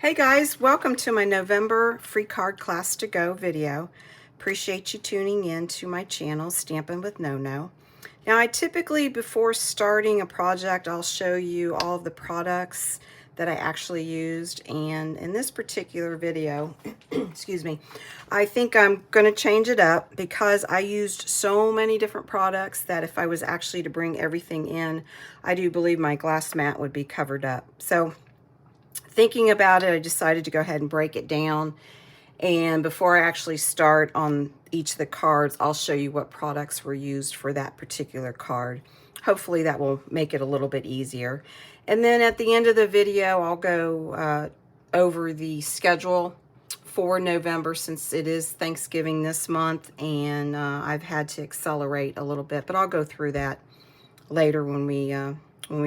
Hey guys, welcome to my November free card class to go video. Appreciate you tuning in to my channel, Stampin' with No-No. Now I typically, before starting a project, I'll show you all of the products that I actually used, and in this particular video, excuse me, I think I'm going to change it up because I used so many different products that if I was actually to bring everything in, I do believe my glass mat would be covered up. So thinking about it, I decided to go ahead and break it down. And before I actually start on each of the cards, I'll show you what products were used for that particular card. Hopefully that will make it a little bit easier. And then at the end of the video, I'll go over the schedule for November, since it is Thanksgiving this month, and I've had to accelerate a little bit, but I'll go through that later when we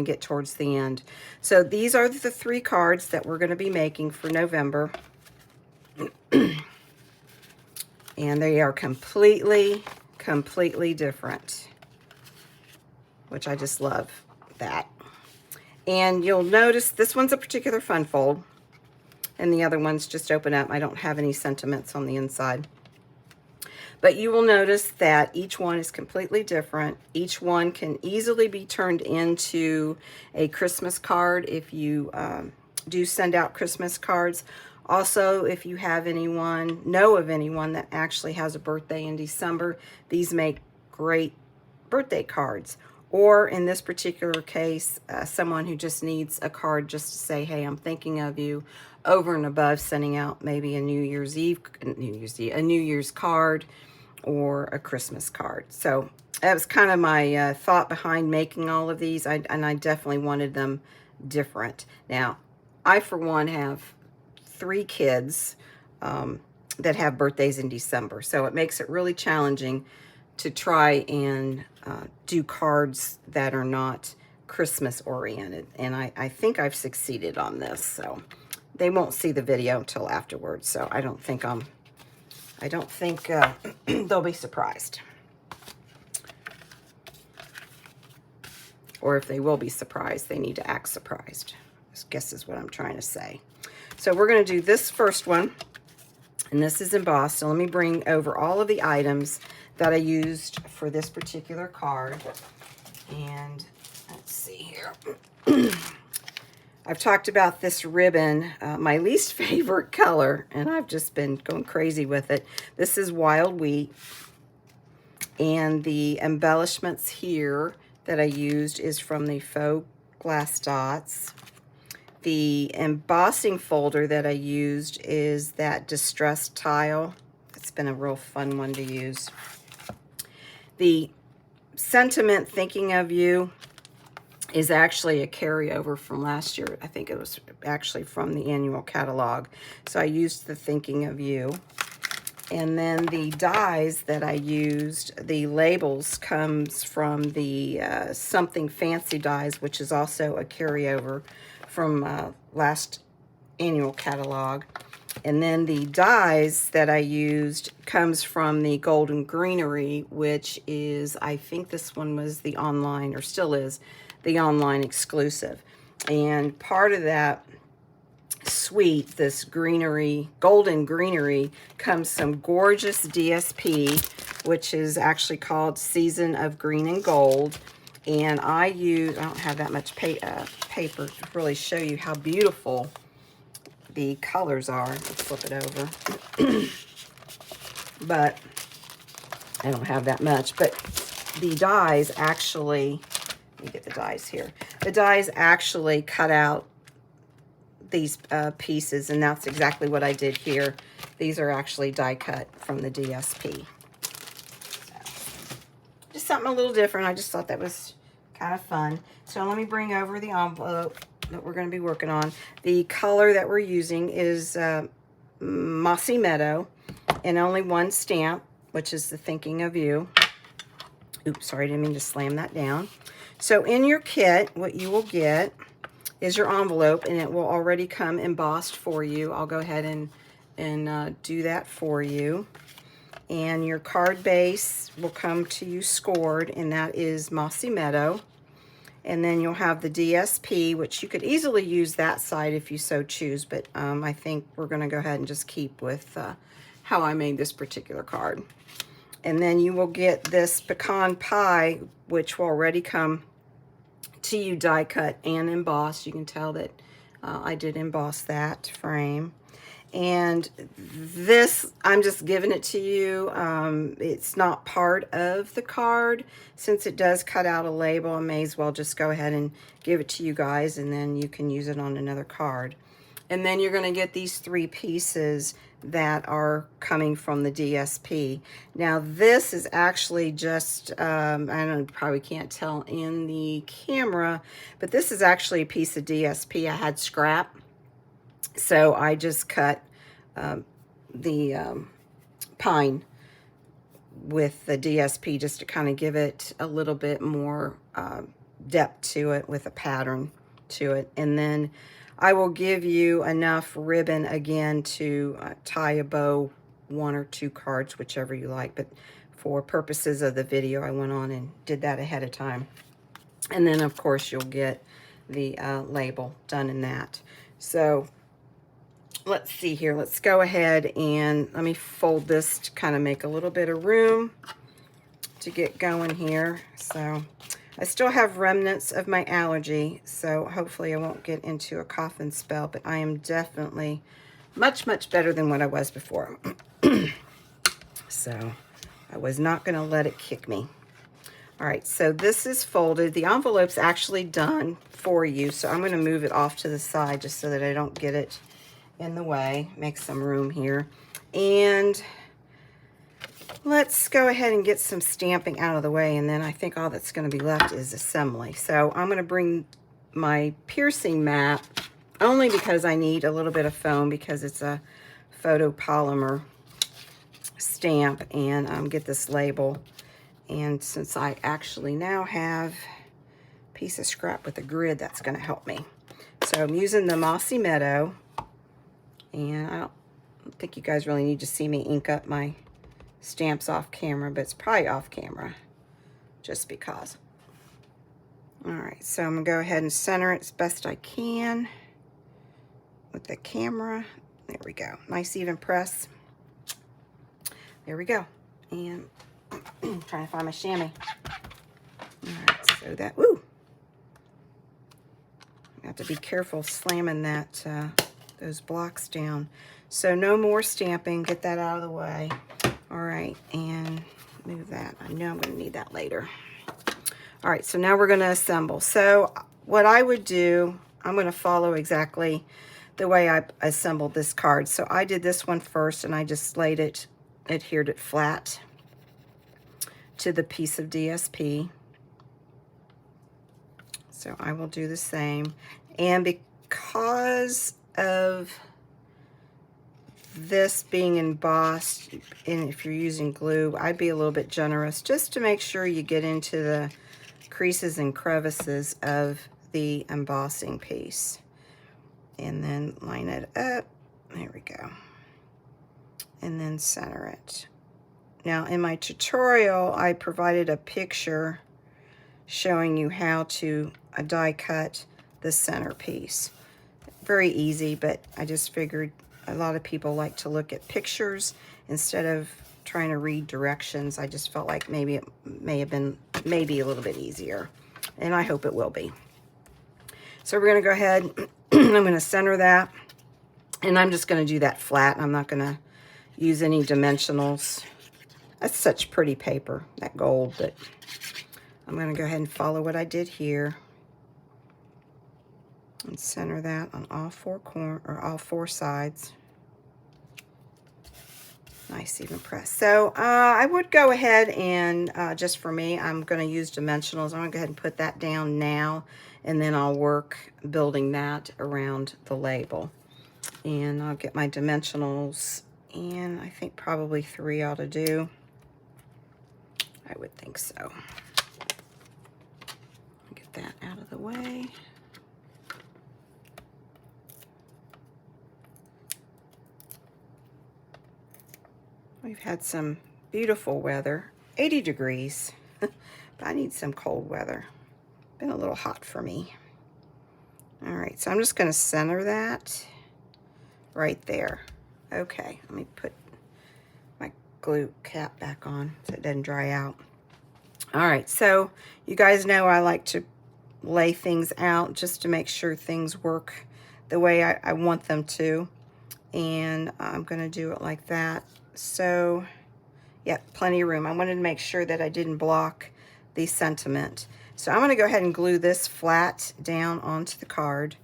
get towards the end. So these are the three cards that we're going to be making for November. And they are completely different, which I just love that. And you'll notice this one's a particular fun fold, and the other ones just open up. I don't have any sentiments on the inside. But you will notice that each one is completely different. Each one can easily be turned into a Christmas card if you do send out Christmas cards. Also, if you have anyone, know of anyone that actually has a birthday in December, these make great birthday cards. Or in this particular case, someone who just needs a card just to say, hey, I'm thinking of you, over and above sending out maybe a New Year's card or a Christmas card. So that was kind of my thought behind making all of these, and I definitely wanted them different. Now, I, for one, have 3 kids that have birthdays in December, so it makes it really challenging to try and do cards that are not Christmas oriented, and I think I've succeeded on this. So they won't see the video until afterwards, so I don't think they'll be surprised. Or if they will be surprised, they need to act surprised, I guess is what I'm trying to say. So we're going to do this first one, and this is embossed. So let me bring over all of the items that I used for this particular card. And let's see here. I've talked about this ribbon, my least favorite color, and I've just been going crazy with it. This is Wild Wheat, and the embellishments here that I used is from the faux glass dots. The embossing folder that I used is that distressed tile. It's been a real fun one to use. The sentiment, thinking of you, is actually a carryover from last year. I think it was actually from the annual catalog. So I used the thinking of you. And then the dies that I used, the labels, comes from the Something Fancy dies, which is also a carryover from last annual catalog. And then the dies that I used comes from the Golden Greenery, which is, I think this one was the online, or still is, the online exclusive. And part of that suite, this greenery, Golden Greenery, comes some gorgeous DSP, which is actually called Season of Green and Gold. And I don't have that much paper to really show you how beautiful the colors are. Let's flip it over. But I don't have that much. But the dies actually, let me get the dies here. The dies actually cut out these pieces, and that's exactly what I did here. These are actually die cut from the DSP. So, just something a little different. I just thought that was kind of fun. So let me bring over the envelope that we're going to be working on. The color that we're using is Mossy Meadow, and only one stamp, which is the Thinking of You. Oops, sorry, I didn't mean to slam that down. So in your kit, what you will get is your envelope, and it will already come embossed for you. I'll go ahead and do that for you. And your card base will come to you scored, and that is Mossy Meadow. And then you'll have the DSP, which you could easily use that side if you so choose, but I think we're going to go ahead and just keep with how I made this particular card. And then you will get this pecan pie, which will already come to you die cut and embossed. You can tell that I did emboss that frame. And this, I'm just giving it to you. It's not part of the card. Since it does cut out a label, I may as well just go ahead and give it to you guys, and then you can use it on another card. And then you're going to get these 3 pieces that are coming from the DSP. Now this is actually just, I don't probably can't tell in the camera, but this is actually a piece of DSP. I had scrap, so I just cut the pine with the DSP just to kind of give it a little bit more depth to it with a pattern to it. And then I will give you enough ribbon again to tie a bow 1 or 2 cards, whichever you like. But for purposes of the video, I went on and did that ahead of time. And then, of course, you'll get the label done in that. So let's see here. Let's go ahead and let me fold this to kind of make a little bit of room to get going here. So I still have remnants of my allergy, so hopefully I won't get into a coughing spell, but I am definitely much, much better than what I was before. So I was not going to let it kick me. All right, so this is folded. The envelope's actually done for you, so I'm going to move it off to the side just so that I don't get it in the way. Make some room here. And let's go ahead and get some stamping out of the way, and then I think all that's going to be left is assembly. So I'm going to bring my piercing mat, only because I need a little bit of foam because it's a photopolymer stamp, and get this label. And since I actually now have a piece of scrap with a grid, that's going to help me. So I'm using the Mossy Meadow, and I don't think you guys really need to see me ink up my stamps off camera, but it's probably off camera just because. All right, so I'm gonna go ahead and center it as best I can with the camera. There we go. Nice even press. There we go. And I'm trying to find my chamois. All right, so that, woo! I have to be careful slamming that those blocks down. So no more stamping. Get that out of the way. All right, and move that. I know I'm going to need that later. All right, so now we're going to assemble. So what I would do, I'm going to follow exactly the way I assembled this card. So I did this one first, and I just laid it, adhered it flat to the piece of DSP. So I will do the same. And because of this being embossed, and if you're using glue, I'd be a little bit generous just to make sure you get into the creases and crevices of the embossing piece. And then line it up. There we go. And then center it. Now in my tutorial, I provided a picture showing you how to die cut the centerpiece. Very easy, but I just figured a lot of people like to look at pictures instead of trying to read directions. I just felt like maybe it may have been maybe a little bit easier, and I hope it will be. So we're going to go ahead, I'm going to center that, and I'm just going to do that flat. I'm not going to use any dimensionals. That's such pretty paper, that gold, but I'm going to go ahead and follow what I did here and center that on all four sides. Nice even press. So I would go ahead and just for me, I'm going to use dimensionals. I'm going to go ahead and put that down now, and then I'll work building that around the label. And I'll get my dimensionals, and I think probably 3 ought to do. I would think so. Get that out of the way. We've had some beautiful weather, 80 degrees, but I need some cold weather. Been a little hot for me. All right, so I'm just going to center that right there. Okay, let me put my glue cap back on so it doesn't dry out. All right, so you guys know I like to lay things out just to make sure things work the way I want them to. And I'm going to do it like that. So, yeah, plenty of room. I wanted to make sure that I didn't block the sentiment. So I'm going to go ahead and glue this flat down onto the card.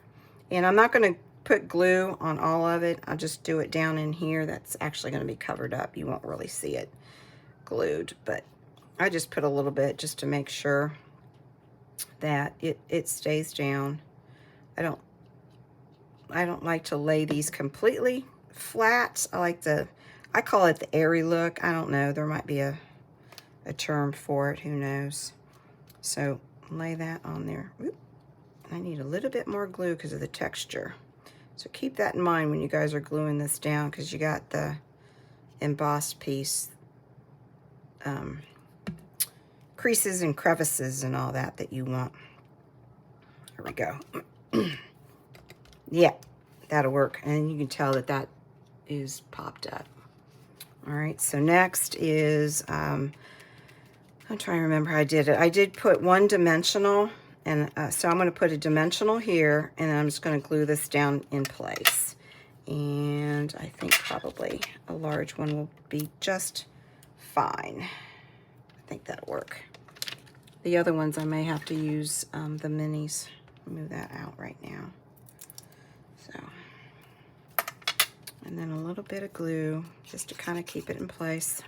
And I'm not going to put glue on all of it. I'll just do it down in here. That's actually going to be covered up. You won't really see it glued, but I just put a little bit just to make sure that it stays down. I don't like to lay these completely flat. I call it the airy look. I don't know. There might be a term for it. Who knows? So lay that on there. Oop. I need a little bit more glue because of the texture. So keep that in mind when you guys are gluing this down, because you got the embossed piece, creases and crevices and all that you want. There we go. Yeah, that'll work. And you can tell that that is popped up. All right, so next is, I'm trying to remember how I did it. I did put one dimensional, and so I'm going to put a dimensional here, and then I'm just going to glue this down in place. And I think probably a large one will be just fine. I think that'll work. The other ones I may have to use the minis. Move that out right now. So, and then a little bit of glue just to kind of keep it in place.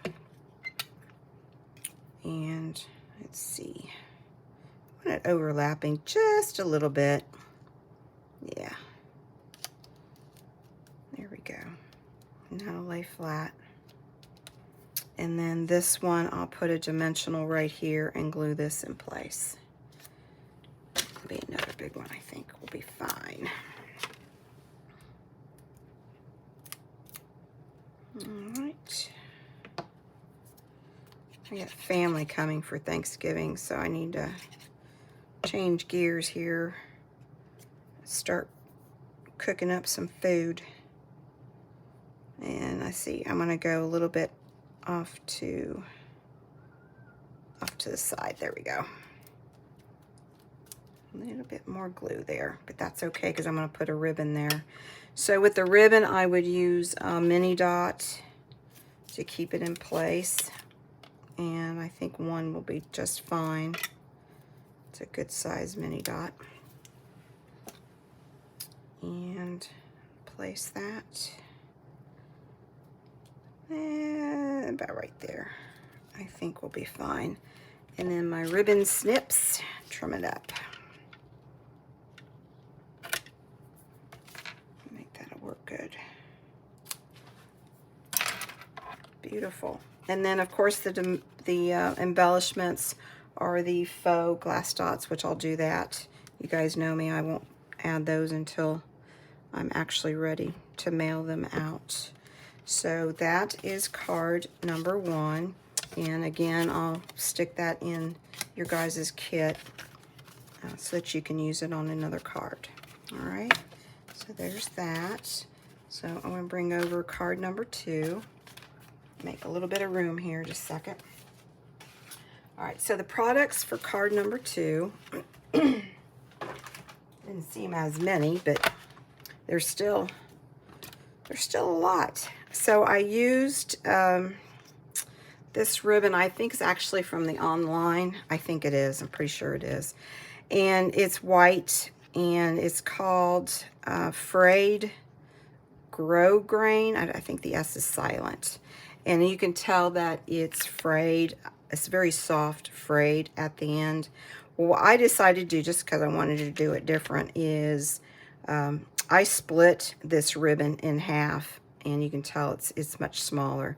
And let's see, I want it overlapping just a little bit. Yeah, there we go. Now lay flat. And then this one, I'll put a dimensional right here and glue this in place. That'll be another big one, I think will be fine. All right. I got family coming for Thanksgiving, so I need to change gears here. Start cooking up some food. And I see I'm gonna go a little bit off to the side. There we go. A little bit more glue there, but that's okay because I'm going to put a ribbon there. So with the ribbon, I would use a mini dot to keep it in place, and I think one will be just fine. It's a good size mini dot. And place that about right there. I think we'll be fine. And then my ribbon snips, trim it up. Make that work good. Beautiful. And then of course the embellishments are the faux glass dots, which I'll do that. You guys know me, I won't add those until I'm actually ready to mail them out. So that is card number 1. And again, I'll stick that in your guys' kit so that you can use it on another card. All right, so there's that. So I'm going to bring over card number 2. Make a little bit of room here, just a second. All right, so the products for card number 2, didn't seem as many, but there's still a lot. So I used this ribbon, I think is actually from the online. I think it is, I'm pretty sure it is. And it's white, and it's called Frayed Grow Grain. I think the S is silent. And you can tell that it's frayed. It's very soft, frayed at the end. Well, what I decided to do, just because I wanted to do it different, is I split this ribbon in half, and you can tell it's much smaller.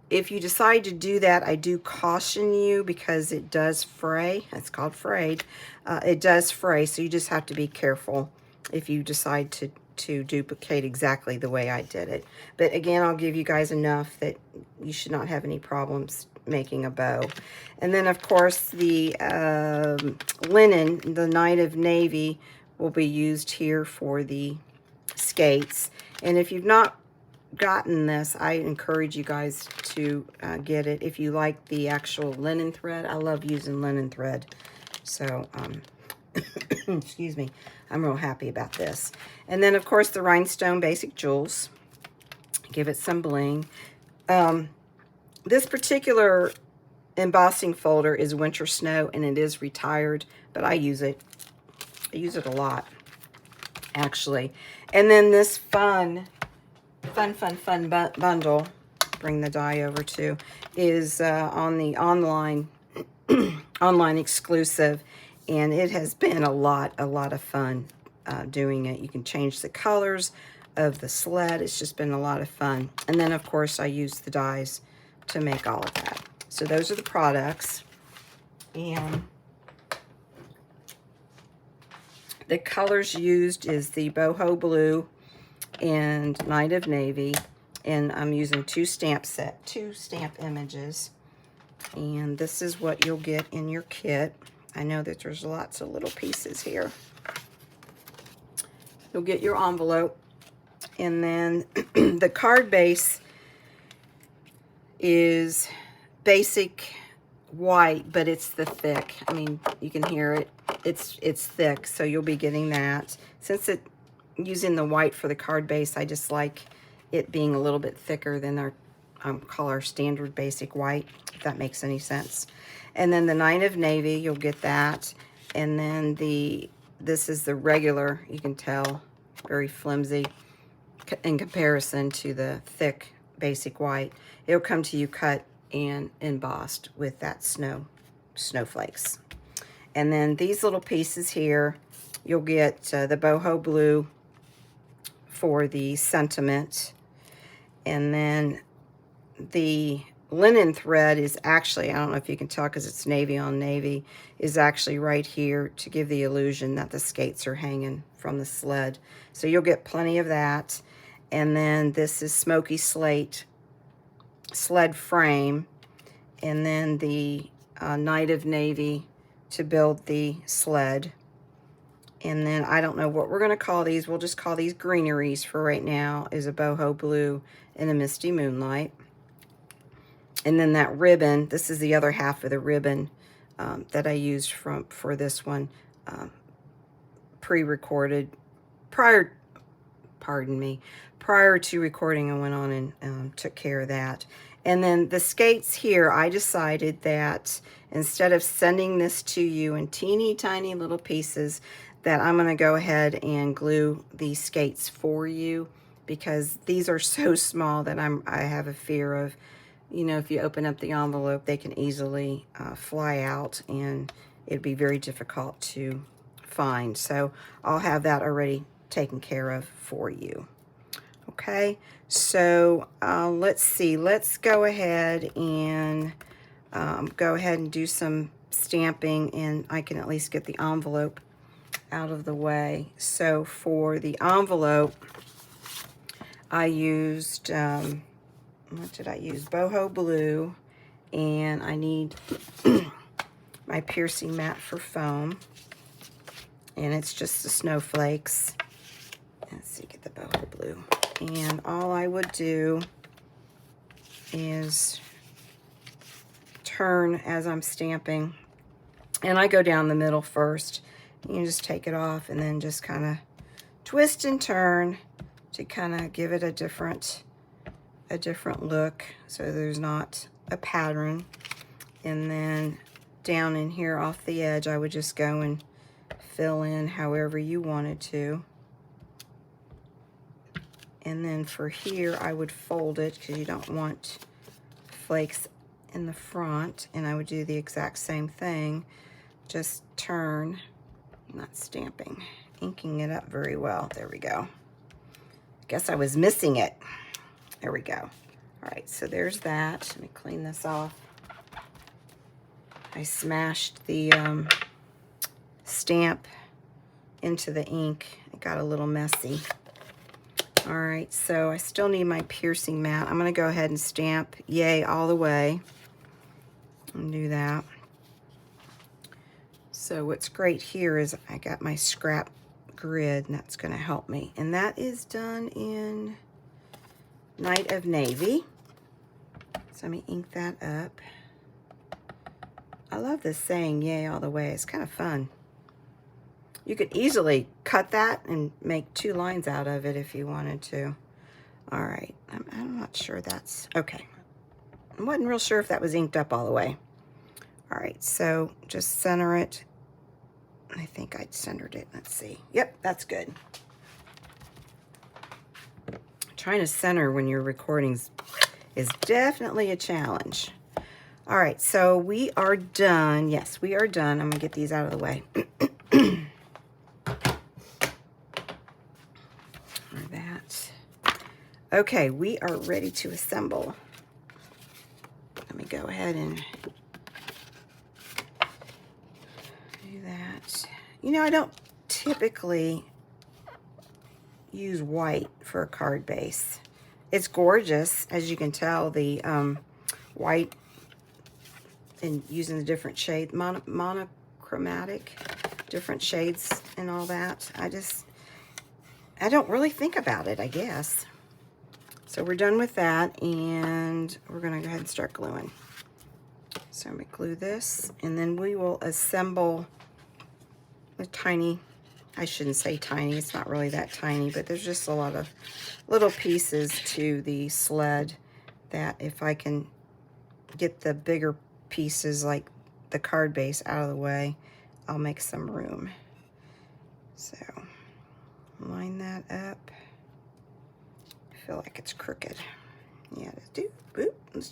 If you decide to do that, I do caution you because it does fray. It's called frayed. It does fray, so you just have to be careful if you decide to duplicate exactly the way I did it. But again, I'll give you guys enough that you should not have any problems making a bow. And then, of course, the linen, the Night of Navy, will be used here for the skates. And if you've not gotten this, I encourage you guys to get it. If you like the actual linen thread, I love using linen thread. So, excuse me, I'm real happy about this. And then, of course, the rhinestone basic jewels. Give it some bling. This particular embossing folder is Winter Snow, and it is retired, but I use it. I use it a lot, actually. And then this fun bundle, bring the die over to, is on the online exclusive, and it has been a lot of fun doing it. You can change the colors of the sled. It's just been a lot of fun. And then, of course, I use the dies to make all of that. So those are the products. And the colors used is the boho blue and Night of Navy. And I'm using two stamp images. And this is what you'll get in your kit. I know that there's lots of little pieces here. You'll get your envelope. And then the card base is basic white, but it's the thick. I mean, you can hear it. It's thick, so you'll be getting that. Since using the white for the card base, I just like it being a little bit thicker than our call our standard basic white, if that makes any sense. And then the Night of Navy, you'll get that. And then this is the regular, you can tell, very flimsy in comparison to the thick basic white. It'll come to you cut and embossed with that snowflakes. And then these little pieces here, you'll get the boho blue for the sentiment. And then the linen thread is actually, I don't know if you can tell because it's navy on navy, is actually right here to give the illusion that the skates are hanging from the sled. So you'll get plenty of that. And then this is smoky slate sled frame. And then the Night of Navy to build the sled. And then I don't know what we're going to call these. We'll just call these greeneries for right now, is a boho blue and a misty moonlight. And then that ribbon, this is the other half of the ribbon that I used for this one, pre-recorded, prior to recording. I went on and took care of that. And then the skates here, I decided that instead of sending this to you in teeny tiny little pieces, that I'm going to go ahead and glue these skates for you, because these are so small that I have a fear of, you know, if you open up the envelope, they can easily fly out, and it'd be very difficult to find. So I'll have that already taken care of for you. Okay, so let's see. Let's go ahead and do some stamping, and I can at least get the envelope out of the way. So for the envelope, I used, what did I use? Boho blue, and I need my piercing mat for foam, and it's just the snowflakes. Let's see, get the boho blue. And all I would do is turn as I'm stamping, and I go down the middle first. You just take it off and then just kind of twist and turn to kind of give it a different look, so there's not a pattern. And then down in here off the edge, I would just go and fill in however you wanted to. And then for here, I would fold it because you don't want flakes in the front. And I would do the exact same thing. Just turn, not stamping, inking it up very well. There we go. Guess I was missing it. There we go. All right, so there's that. Let me clean this off. I smashed the stamp into the ink. It got a little messy. All right, so I still need my piercing mat. I'm going to go ahead and stamp Yay all the way. and do that. So what's great here is I got my scrap grid, and that's going to help me. And that is done in Night of Navy. So let me ink that up. I love this saying, yay all the way. It's kind of fun. You could easily cut that and make 2 lines out of it if you wanted to. All right, I'm not sure that's, okay. I wasn't real sure if that was inked up all the way. All right, so just center it. I think I'd centered it. Let's see. Yep, that's good. Trying to center when you're recording is definitely a challenge. All right, so we are done. Yes, we are done. I'm gonna get these out of the way. Or that. Okay, we are ready to assemble. Let me go ahead and do that. You know, I don't typically use white for a card base. It's gorgeous, as you can tell, the white and using the different shade, monochromatic, different shades and all that. I don't really think about it, I guess. So we're done with that, and we're gonna go ahead and start gluing. So I'm gonna glue this, and then we will assemble a tiny, I shouldn't say tiny, it's not really that tiny, but there's just a lot of little pieces to the sled that if I can get the bigger pieces like the card base out of the way, I'll make some room. So line that up. I feel like it's crooked. Yeah, it's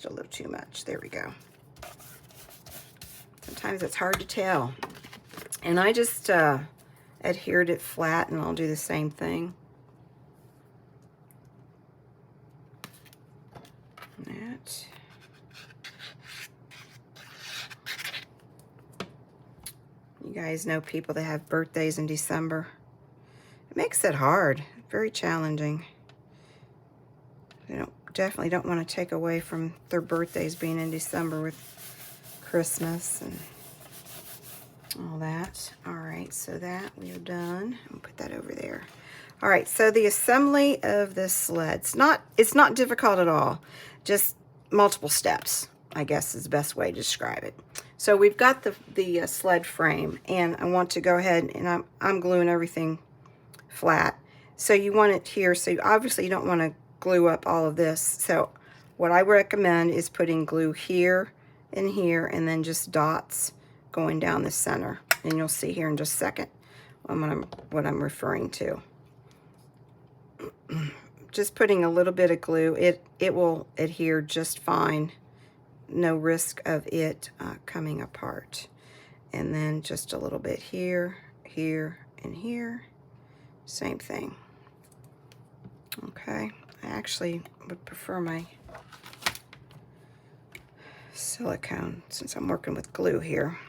a little too much. There we go. Sometimes it's hard to tell. And I just adhered it flat, and I'll do the same thing. That. You guys know people that have birthdays in December. It makes it hard, very challenging. Definitely don't want to take away from their birthdays being in December with Christmas and all that. All right, so that we are done. I'll put that over there. All right, so the assembly of this sled, it's not difficult at all. Just multiple steps, I guess is the best way to describe it. So we've got the sled frame, and I want to go ahead and I'm gluing everything flat. So you want it here, so obviously you don't want to glue up all of this. So what I recommend is putting glue here and here, and then just dots going down the center. And you'll see here in just a second what I'm referring to. Just putting a little bit of glue, it will adhere just fine. No risk of it coming apart. And then just a little bit here, here, and here. Same thing. Okay, I actually would prefer my silicone since I'm working with glue here.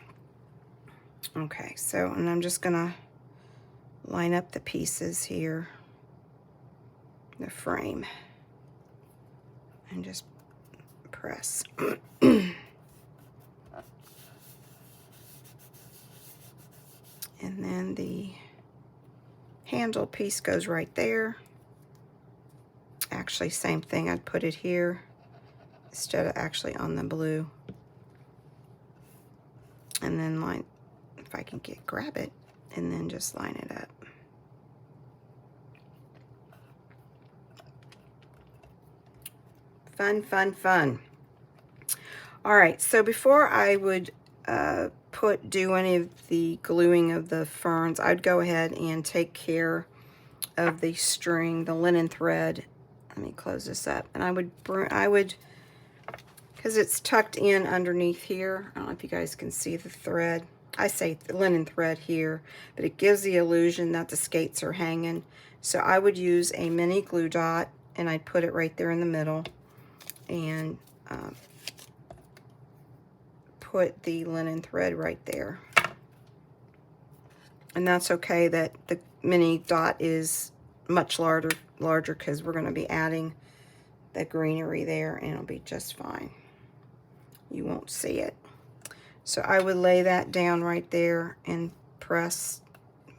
Okay, so, and I'm just gonna line up the pieces here, the frame, and just press. And then the handle piece goes right there. Actually, same thing, I'd put it here instead of actually on the blue. And then line, if I can grab it, and then just line it up. Fun, fun, fun. All right, so before I would do any of the gluing of the ferns, I'd go ahead and take care of the string, the linen thread. Let me close this up. And I would, because it's tucked in underneath here. I don't know if you guys can see the thread. I say the linen thread here, but it gives the illusion that the skates are hanging. So I would use a mini glue dot, and I'd put it right there in the middle, and put the linen thread right there. And that's okay that the mini dot is much larger because we're going to be adding the greenery there, and it'll be just fine. You won't see it. So I would lay that down right there and press.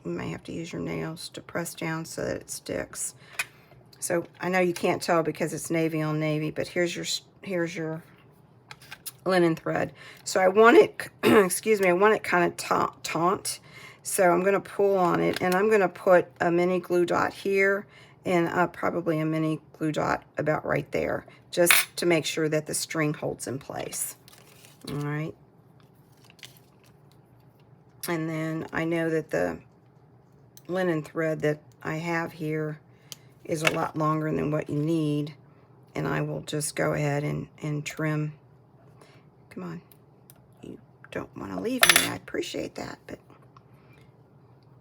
You may have to use your nails to press down so that it sticks. So I know you can't tell because it's navy on navy, but here's your linen thread. So I want it, excuse me, I want it kind of taut. So I'm going to pull on it, and I'm going to put a mini glue dot here and probably a mini glue dot about right there, just to make sure that the string holds in place. All right. And then I know that the linen thread that I have here is a lot longer than what you need, and I will just go ahead and trim. Come on, you don't want to leave me. I appreciate that, but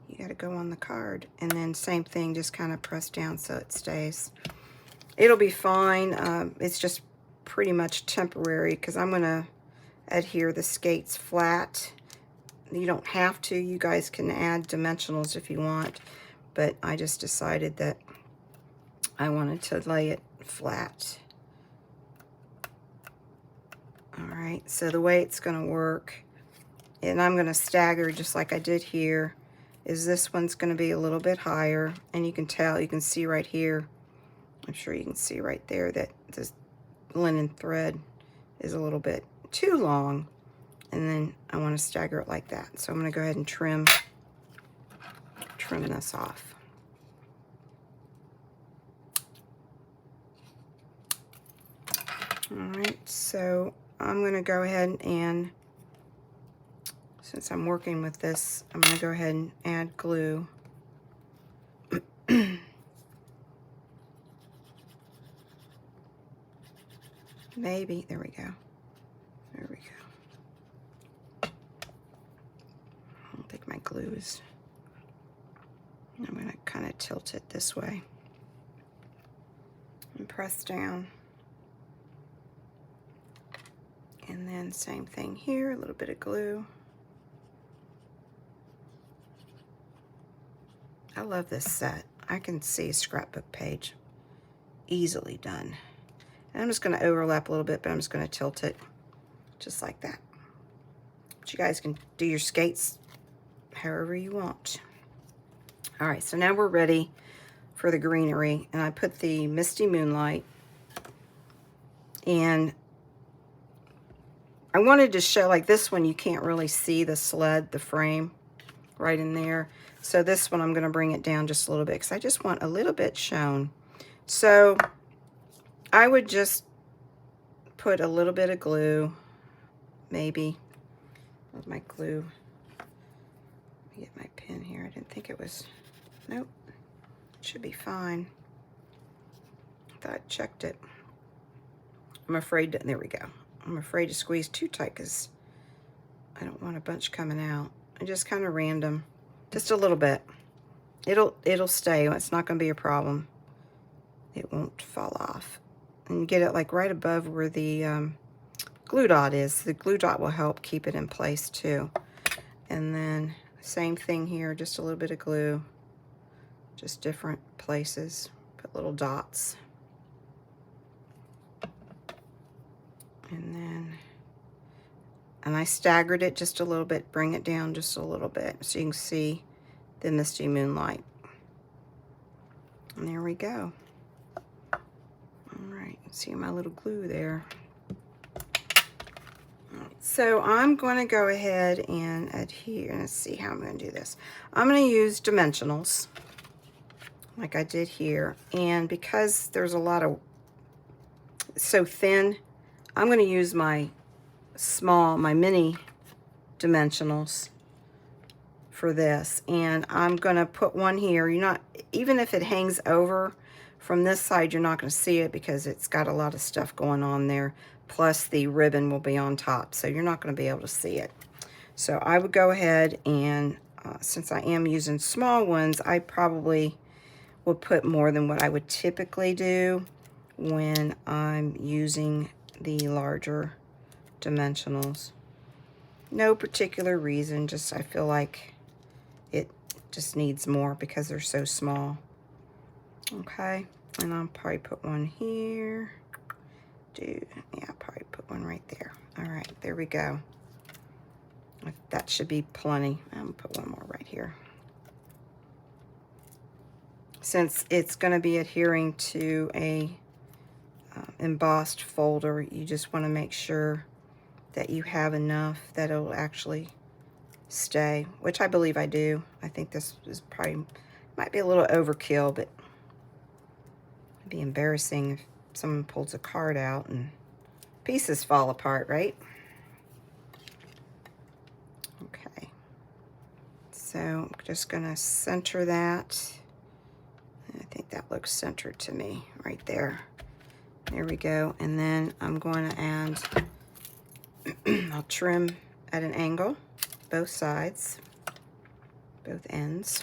you got to go on the card. And then same thing, just kind of press down so it stays. It'll be fine. It's just pretty much temporary because I'm going to adhere the skates flat. You don't have to. You guys can add dimensionals if you want, but I just decided that I wanted to lay it flat. All right, so the way it's going to work, and I'm going to stagger just like I did here, is this one's going to be a little bit higher, and you can tell, you can see right here, I'm sure you can see right there that this linen thread is a little bit too long, and then I want to stagger it like that. So I'm going to go ahead and trim this off. All right, so I'm going to go ahead and, since I'm working with this, I'm going to go ahead and add glue. Maybe, there we go. There we go. I don't think my glue is, I'm going to kind of tilt it this way and press down. And then same thing here, a little bit of glue. I love this set. I can see a scrapbook page easily done. And I'm just going to overlap a little bit, but I'm just going to tilt it just like that. But you guys can do your skates however you want. All right, so now we're ready for the greenery. And I put the Misty Moonlight, and I wanted to show, like this one, you can't really see the sled, the frame right in there. So this one, I'm going to bring it down just a little bit because I just want a little bit shown. So I would just put a little bit of glue, maybe. With my glue. Let me get my pen here. I didn't think it was, nope. It should be fine. I thought I checked it. I'm afraid to, there we go. I'm afraid to squeeze too tight because I don't want a bunch coming out. I just kind of random, just a little bit. It'll stay. It's not going to be a problem. It won't fall off. And you get it like right above where the glue dot is. The glue dot will help keep it in place too. And then same thing here, just a little bit of glue, just different places. Put little dots. And I staggered it just a little bit, bring it down just a little bit so you can see the Misty Moonlight. And there we go. All right, see my little glue there. All right, so I'm going to go ahead and adhere. Let's see how I'm going to do this. I'm going to use dimensionals like I did here. And because there's a lot of, it's so thin, I'm going to use my mini dimensionals for this. And I'm going to put one here. You're not, even if it hangs over from this side, you're not going to see it because it's got a lot of stuff going on there. Plus the ribbon will be on top, so you're not going to be able to see it. So I would go ahead and, since I am using small ones, I probably would put more than what I would typically do when I'm using the larger dimensionals. No particular reason, just I feel like it just needs more because they're so small. Okay, and I'll probably put one here. Yeah, I'll probably put one right there. All right, there we go. That should be plenty. I'm gonna put one more right here. Since it's going to be adhering to a embossed folder, you just want to make sure that you have enough that it'll actually stay, which I believe I do. I think this is probably, might be a little overkill, but it'd be embarrassing if someone pulls a card out and pieces fall apart, right? Okay, so I'm just going to center that. I think that looks centered to me right there. There we go. And then I'm going to add, I'll trim at an angle, both sides, both ends.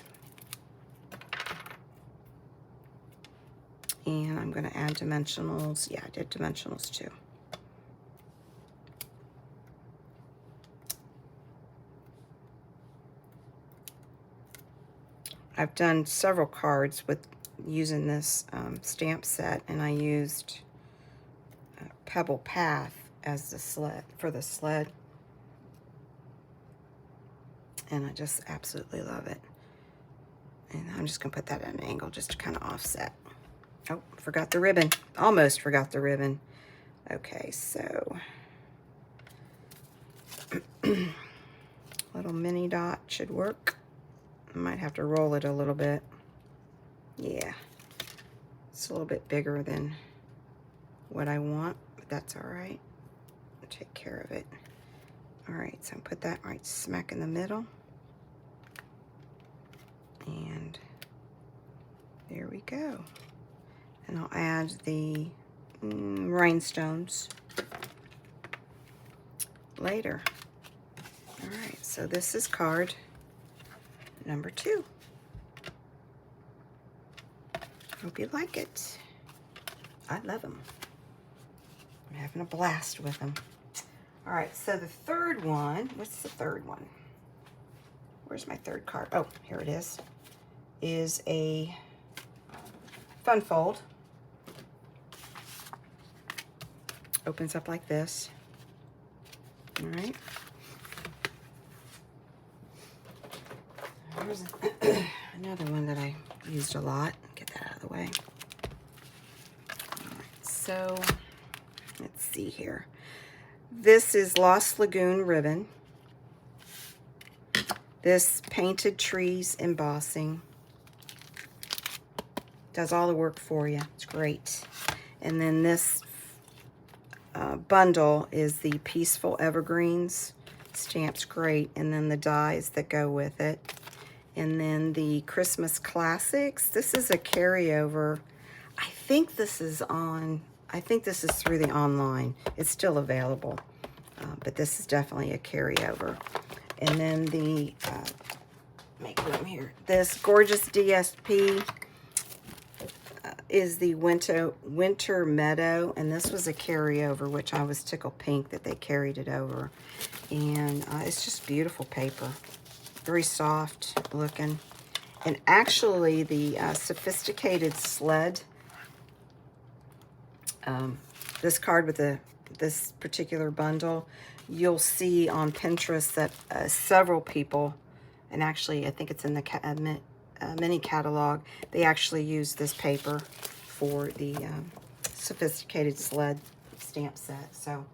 And I'm going to add dimensionals. Yeah, I did dimensionals too. I've done several cards with using this stamp set, and I used Pebble Path as the sled, for the sled. And I just absolutely love it. And I'm just gonna put that at an angle just to kind of offset. Oh, forgot the ribbon. Almost forgot the ribbon. Okay, so little mini dot should work. I might have to roll it a little bit. Yeah, it's a little bit bigger than what I want, but that's all right. I'll take care of it. All right, so put that right smack in the middle. And there we go. And I'll add the rhinestones later. All right, so this is card number 2. Hope you like it. I love them. I'm having a blast with them. All right, so the third one, what's the third one? Where's my third card? Oh, here it is a fun fold. Opens up like this. All right. Here's another one that I used a lot. Get that out of the way. All right, so let's see here. This is Lost Lagoon ribbon. This Painted Trees embossing. Does all the work for you. It's great. And then this bundle is the Peaceful Evergreens. Stamp's great. And then the dies that go with it. And then the Christmas Classics. This is a carryover. I think this is through the online. It's still available. But this is definitely a carryover. And then the, make room here. This gorgeous DSP is the Winter Meadow. And this was a carryover, which I was tickled pink that they carried it over. And it's just beautiful paper. Very soft looking. And actually the Sophisticated Sled, this card with this particular bundle, you'll see on Pinterest that several people, and actually I think it's in the mini catalog, they actually use this paper for the Sophisticated Sled stamp set. So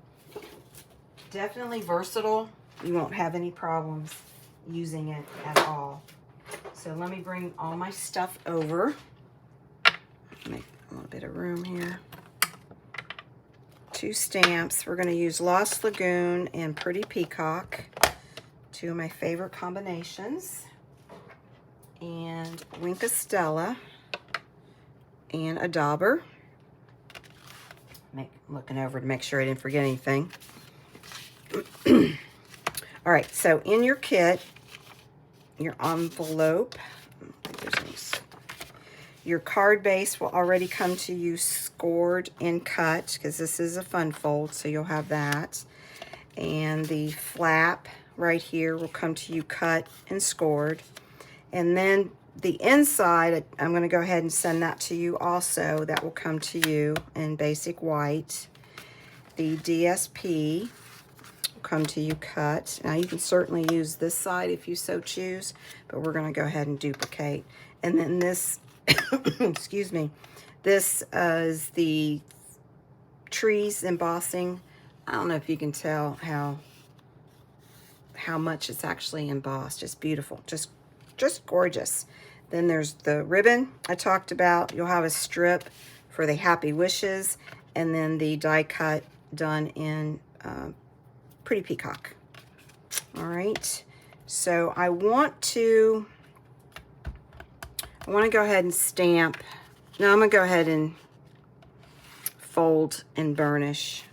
definitely versatile. You won't have any problems using it at all. So let me bring all my stuff over. Make a little bit of room here. 2 stamps. We're going to use Lost Lagoon and Pretty Peacock, 2 of my favorite combinations. And Winka Stella and a Dauber. Looking over to make sure I didn't forget anything. All right, so in your kit, your envelope, your card base will already come to you scored and cut, because this is a fun fold, so you'll have that. And the flap right here will come to you cut and scored. And then the inside, I'm going to go ahead and send that to you also. That will come to you in basic white. The DSP will come to you cut. Now you can certainly use this side if you so choose, but we're going to go ahead and duplicate. And then this, excuse me, this is the trees embossing. I don't know if you can tell how much it's actually embossed. It's beautiful, just gorgeous. Then there's the ribbon I talked about. You'll have a strip for the happy wishes, and then the die cut done in Pretty Peacock. All right, so I want to go ahead and stamp. Now I'm gonna go ahead and fold and burnish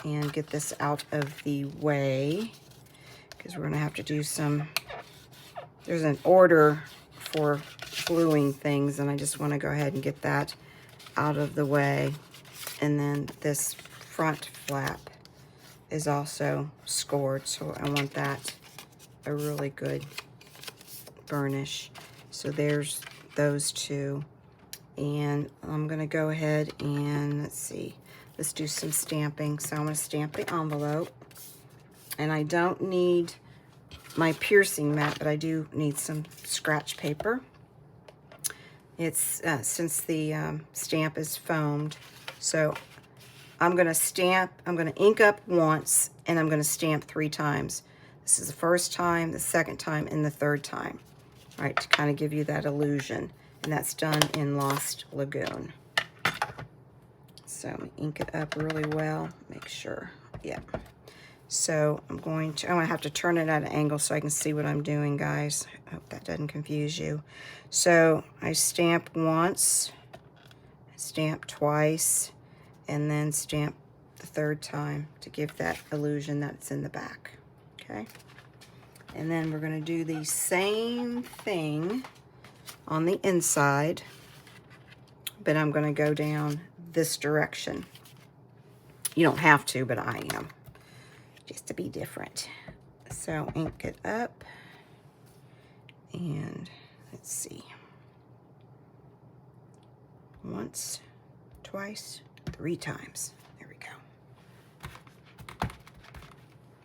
and get this out of the way, because we're gonna have to do some, there's an order for gluing things, and I just want to go ahead and get that out of the way. And then this front flap is also scored, so I want that a really good burnish. So there's those two, and I'm gonna go ahead and let's do some stamping. So I'm gonna stamp the envelope, and I don't need my piercing mat, but I do need some scratch paper. It's since the stamp is foamed, so I'm gonna ink up once, and I'm gonna stamp 3 times. This is the first time, the second time, and the third time. All right, to kind of give you that illusion, and that's done in Lost Lagoon. So I'm gonna ink it up really well, make sure, yeah. So I'm gonna have to turn it at an angle so I can see what I'm doing, guys. I hope that doesn't confuse you. So I stamp once, stamp twice, and then stamp the third time to give that illusion that it's in the back, okay? And then we're gonna do the same thing on the inside, but I'm gonna go down this direction. You don't have to, but I am, just to be different. So ink it up, and let's see. Once, twice, 3 times. There we go.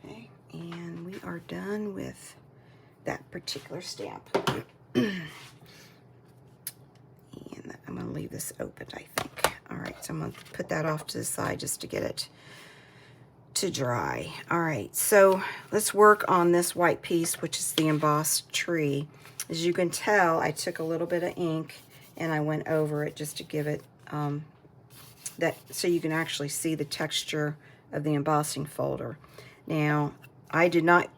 Okay, and we are done with that particular stamp. And I'm gonna leave this open, I think. All right, so I'm gonna put that off to the side just to get it to dry. All right, so let's work on this white piece, which is the embossed tree. As you can tell, I took a little bit of ink and I went over it just to give it that, so you can actually see the texture of the embossing folder. Now, I did not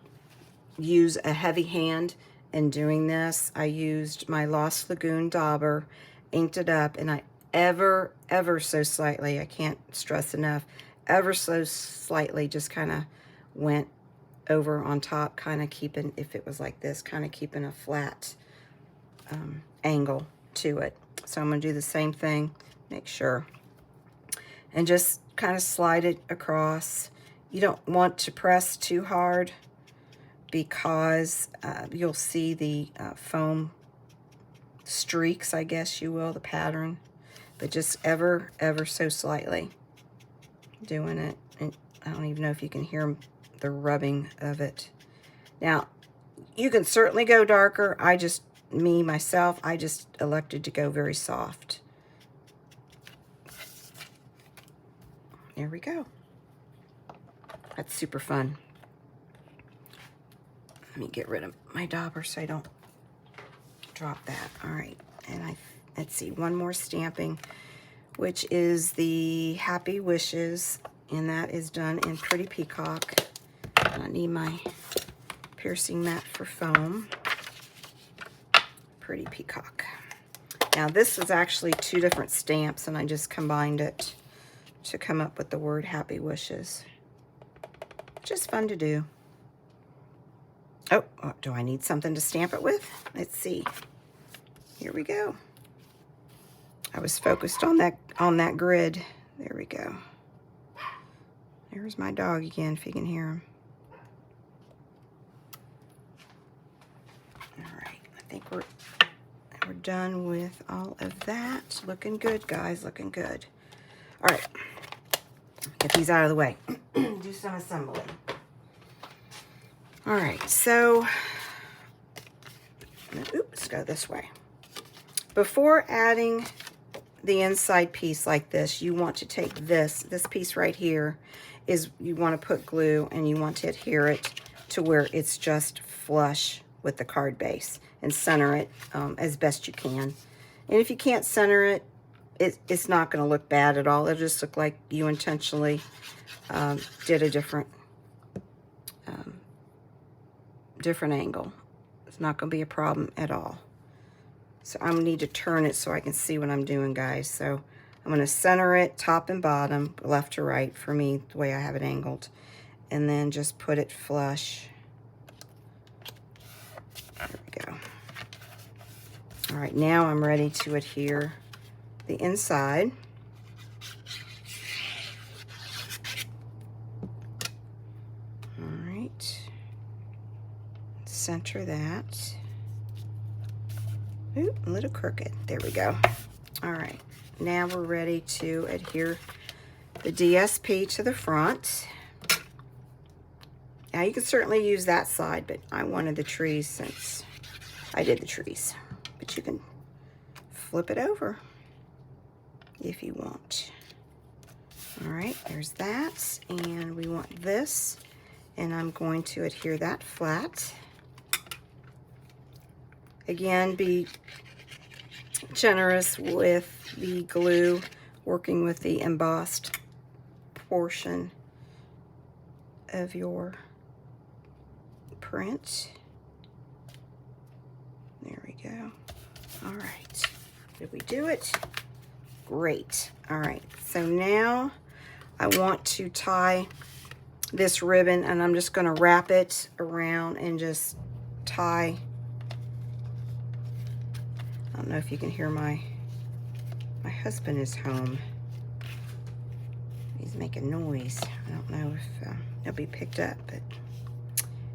use a heavy hand in doing this. I used my Lost Lagoon dauber, inked it up, and I ever so slightly, I can't stress enough, ever so slightly just kind of went over on top, kind of keeping, if it was like this, kind of keeping a flat angle to it. So I'm going to do the same thing, make sure, and just kind of slide it across. You don't want to press too hard, because you'll see the foam streaks, I guess you will, the pattern, but just ever so slightly doing it. And I don't even know if you can hear the rubbing of it. Now, you can certainly go darker. I just elected to go very soft. There we go. That's super fun. Let me get rid of my dauber so I don't drop that. All right, and let's see, one more stamping, which is the Happy Wishes, and that is done in Pretty Peacock. I need my piercing mat for foam. Pretty Peacock. Now this is actually 2 different stamps, and I just combined it to come up with the word Happy Wishes. Just fun to do. Oh, do I need something to stamp it with? Let's see. Here we go. I was focused on that grid. There we go. There's my dog again, if you can hear him. All right, I think we're done with all of that. Looking good, guys, looking good. All right, get these out of the way. Do some assembly. All right, so, let's go this way. Before adding the inside piece like this, you want to take this piece right here, is you want to put glue and you want to adhere it to where it's just flush with the card base and center it as best you can. And if you can't center it, it's not going to look bad at all. It'll just look like you intentionally did a different angle. It's not going to be a problem at all. So I'm going to need to turn it so I can see what I'm doing, guys. So I'm going to center it top and bottom, left to right for me, the way I have it angled. And then just put it flush. There we go. All right, now I'm ready to adhere the inside. All right. Center that. Ooh, a little crooked. There we go. All right, now we're ready to adhere the DSP to the front. Now you can certainly use that side, but I wanted the trees since I did the trees. But you can flip it over if you want. All right, there's that. And we want this, and I'm going to adhere that flat. Again, be generous with the glue, working with the embossed portion of your print. There we go. All right. Did we do it? Great. All right. So now I want to tie this ribbon, and I'm just going to wrap it around and just tie. I don't know if you can hear my husband is home. He's making noise. I don't know if he'll be picked up, but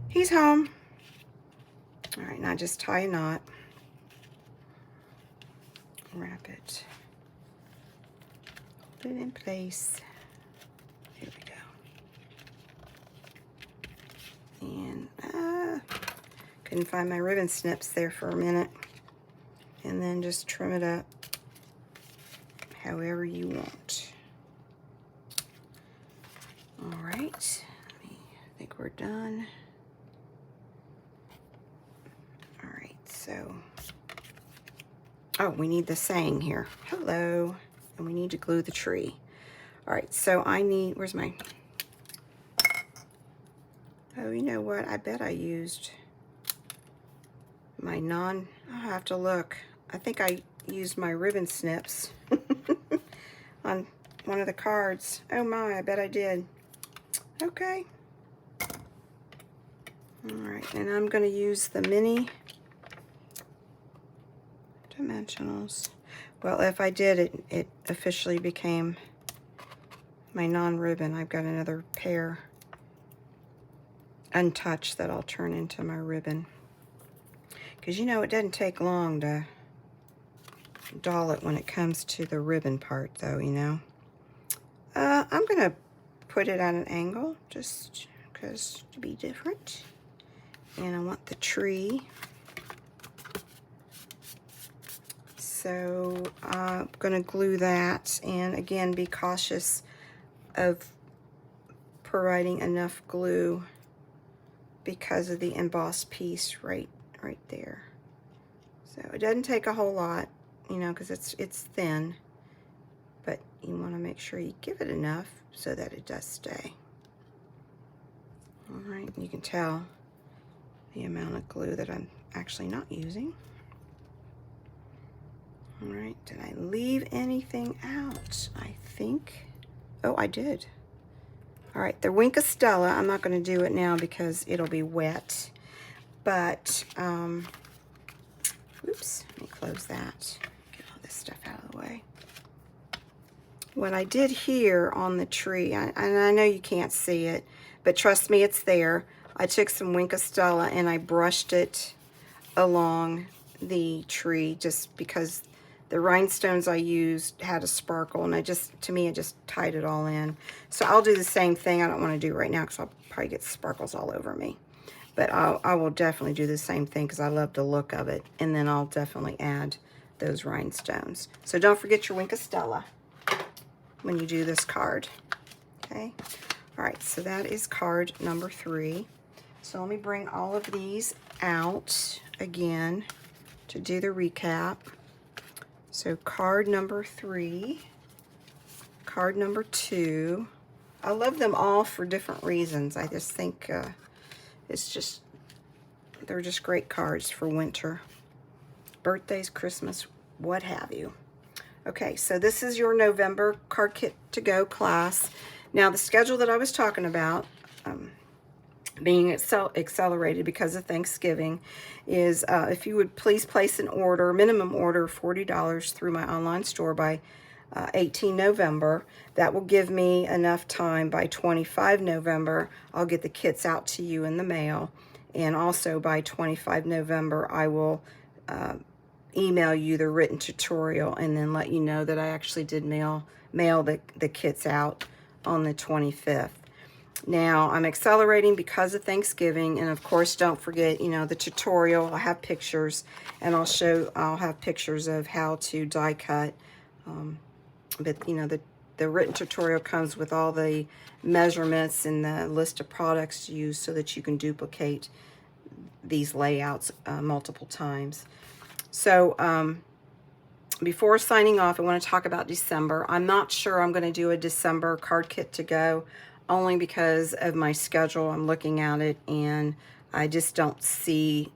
he's home. All right, now just tie a knot. Wrap it. Hold it in place. There we go. And couldn't find my ribbon snips there for a minute. And then just trim it up however you want. All right, I think we're done. All right, so, oh, we need the saying here. Hello, and we need to glue the tree. All right, so I need, where's my, oh, you know what? I bet I used my I'll have to look. I think I used my ribbon snips on one of the cards. Oh my, I bet I did. Okay. All right, and I'm going to use the mini dimensionals. Well, if I did, it officially became my non-ribbon. I've got another pair untouched that I'll turn into my ribbon. Because, you know, it doesn't take long to doll it when it comes to the ribbon part, though, you know. I'm going to put it at an angle just because to be different. And I want the tree. So I'm going to glue that. And again, be cautious of providing enough glue because of the embossed piece right there. So it doesn't take a whole lot, you know, because it's thin, but you want to make sure you give it enough so that it does stay. All right, you can tell the amount of glue that I'm actually not using. All right, did I leave anything out? I think, oh, I did. All right, the Wink of Stella, I'm not going to do it now because it'll be wet. But, oops, let me close that. Get all this stuff out of the way. What I did here on the tree, and I know you can't see it, but trust me, it's there. I took some Wink of Stella and I brushed it along the tree just because the rhinestones I used had a sparkle, and to me, it just tied it all in. So I'll do the same thing. I don't want to do it right now because I'll probably get sparkles all over me. But I will definitely do the same thing because I love the look of it. And then I'll definitely add those rhinestones. So don't forget your Wink of Stella when you do this card. Okay. All right, so that is card number 3. So let me bring all of these out again to do the recap. So card number 3, card number 2. I love them all for different reasons. I just think they're just great cards for winter. Birthdays, Christmas, what have you. Okay, so this is your November card kit to go class. Now the schedule that I was talking about, being accelerated because of Thanksgiving, is if you would please place an order, minimum order of $40 through my online store by 18 November. That will give me enough time by 25 November. I'll get the kits out to you in the mail. And also by 25 November, I will email you the written tutorial and then let you know that I actually did mail the kits out on the 25th. Now, I'm accelerating because of Thanksgiving, and of course, don't forget, you know, the tutorial. I have pictures, and I'll have pictures of how to die cut. But, you know, the written tutorial comes with all the measurements and the list of products used so that you can duplicate these layouts multiple times. So, before signing off, I want to talk about December. I'm not sure I'm going to do a December card kit to go, only because of my schedule. I'm looking at it, and I just don't see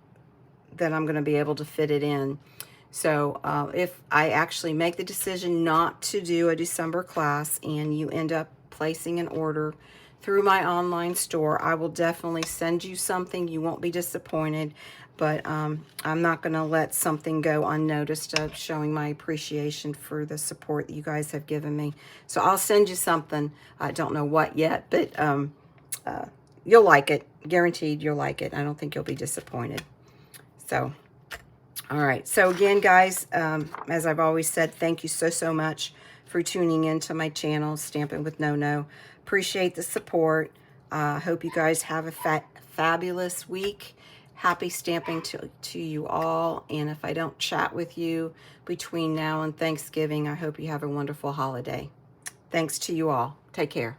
that I'm going to be able to fit it in. So if I actually make the decision not to do a December class and you end up placing an order through my online store, I will definitely send you something. You won't be disappointed, but I'm not going to let something go unnoticed of showing my appreciation for the support that you guys have given me. So I'll send you something. I don't know what yet, but you'll like it. Guaranteed you'll like it. I don't think you'll be disappointed. So, all right. So again, guys, as I've always said, thank you so much for tuning into my channel, Stampin' with No. Appreciate the support. Hope you guys have a fabulous week. Happy stamping to you all. And if I don't chat with you between now and Thanksgiving, I hope you have a wonderful holiday. Thanks to you all. Take care.